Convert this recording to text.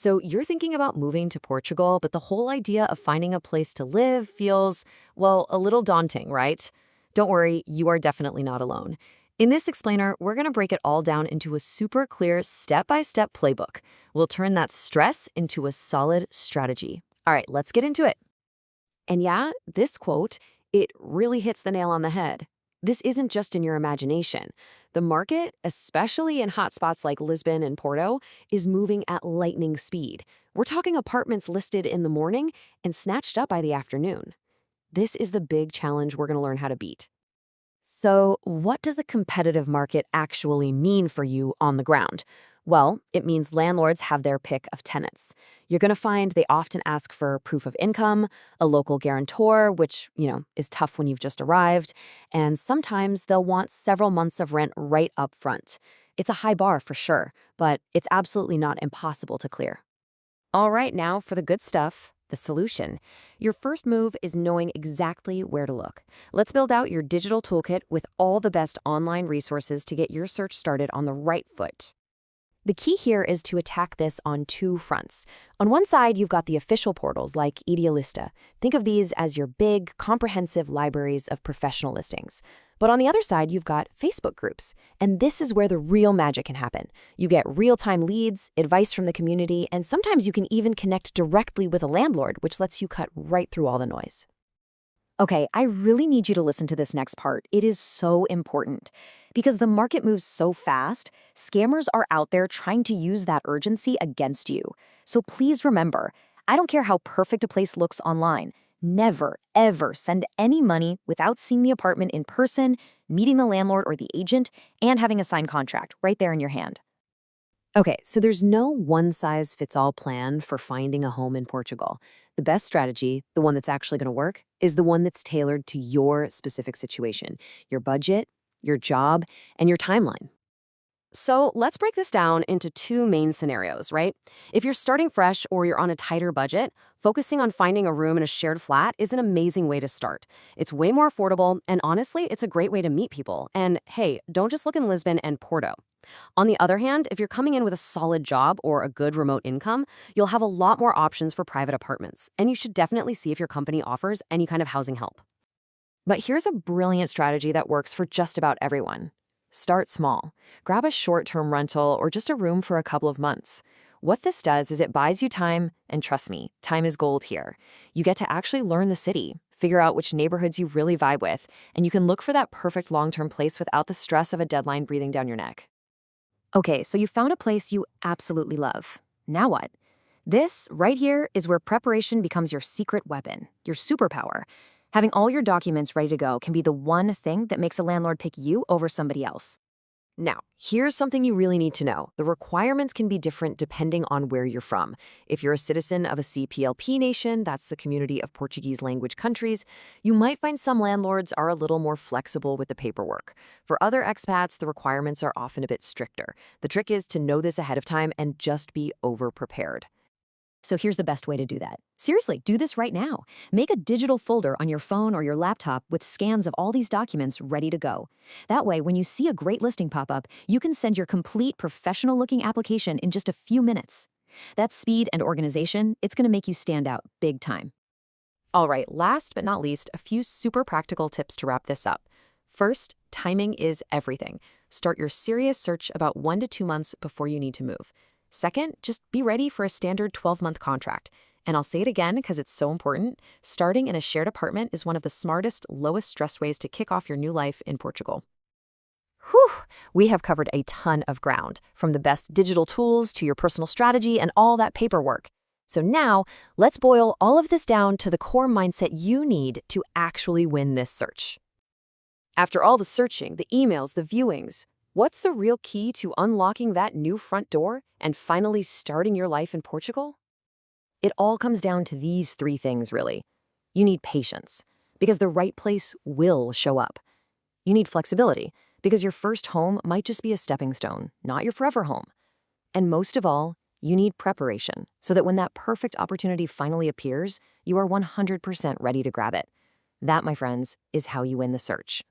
So you're thinking about moving to Portugal, but the whole idea of finding a place to live feels, well, a little daunting, right? Don't worry, you are definitely not alone. In this explainer, we're going to break it all down into a super clear step-by-step playbook. We'll turn that stress into a solid strategy. All right, let's get into it. And yeah, this quote, it really hits the nail on the head. This isn't just in your imagination. The market, especially in hotspots like Lisbon and Porto, is moving at lightning speed. We're talking apartments listed in the morning and snatched up by the afternoon. This is the big challenge we're going to learn how to beat. So, what does a competitive market actually mean for you on the ground? Well, it means landlords have their pick of tenants. You're going to find they often ask for proof of income, a local guarantor, which, is tough when you've just arrived, and sometimes they'll want several months of rent right up front. It's a high bar for sure, but it's absolutely not impossible to clear. All right, now for the good stuff. The solution. Your first move is knowing exactly where to look. Let's build out your digital toolkit with all the best online resources to get your search started on the right foot. The key here is to attack this on two fronts. On one side, you've got the official portals like Idealista. Think of these as your big, comprehensive libraries of professional listings. But on the other side, you've got Facebook groups. And this is where the real magic can happen. You get real-time leads, advice from the community, and sometimes you can even connect directly with a landlord, which lets you cut right through all the noise. Okay, I really need you to listen to this next part. It is so important. Because the market moves so fast, scammers are out there trying to use that urgency against you. So please remember, I don't care how perfect a place looks online. Never, ever send any money without seeing the apartment in person, meeting the landlord or the agent, and having a signed contract right there in your hand. Okay, so there's no one-size-fits-all plan for finding a home in Portugal. The best strategy, the one that's actually going to work, is the one that's tailored to your specific situation, your budget, your job, and your timeline. So let's break this down into two main scenarios, right? If you're starting fresh or you're on a tighter budget, focusing on finding a room in a shared flat is an amazing way to start. It's way more affordable, and honestly, it's a great way to meet people. And hey, don't just look in Lisbon and Porto. On the other hand, if you're coming in with a solid job or a good remote income, you'll have a lot more options for private apartments, and you should definitely see if your company offers any kind of housing help. But here's a brilliant strategy that works for just about everyone. Start small. Grab a short-term rental or just a room for a couple of months. What this does is it buys you time, and trust me, time is gold here. You get to actually learn the city, figure out which neighborhoods you really vibe with, and you can look for that perfect long-term place without the stress of a deadline breathing down your neck. Okay, so you found a place you absolutely love. Now what? This, right here, is where preparation becomes your secret weapon, your superpower. Having all your documents ready to go can be the one thing that makes a landlord pick you over somebody else. Now, here's something you really need to know. The requirements can be different depending on where you're from. If you're a citizen of a CPLP nation, that's the Community of Portuguese Language Countries, you might find some landlords are a little more flexible with the paperwork. For other expats, the requirements are often a bit stricter. The trick is to know this ahead of time and just be over-prepared. So here's the best way to do that. Seriously, do this right now. Make a digital folder on your phone or your laptop with scans of all these documents ready to go. That way, when you see a great listing pop up, you can send your complete professional-looking application in just a few minutes. That speed and organization, it's going to make you stand out big time. All right, last but not least, a few super practical tips to wrap this up. First, timing is everything. Start your serious search about 1 to 2 months before you need to move. Second, just be ready for a standard 12-month contract. And I'll say it again because it's so important. Starting in a shared apartment is one of the smartest, lowest stress ways to kick off your new life in Portugal. Whew! We have covered a ton of ground, from the best digital tools to your personal strategy and all that paperwork. So now, let's boil all of this down to the core mindset you need to actually win this search. After all the searching, the emails, the viewings, what's the real key to unlocking that new front door and finally starting your life in Portugal? It all comes down to these three things, really. You need patience, because the right place will show up. You need flexibility, because your first home might just be a stepping stone, not your forever home. And most of all, you need preparation, so that when that perfect opportunity finally appears, you are 100% ready to grab it. That, my friends, is how you win the search.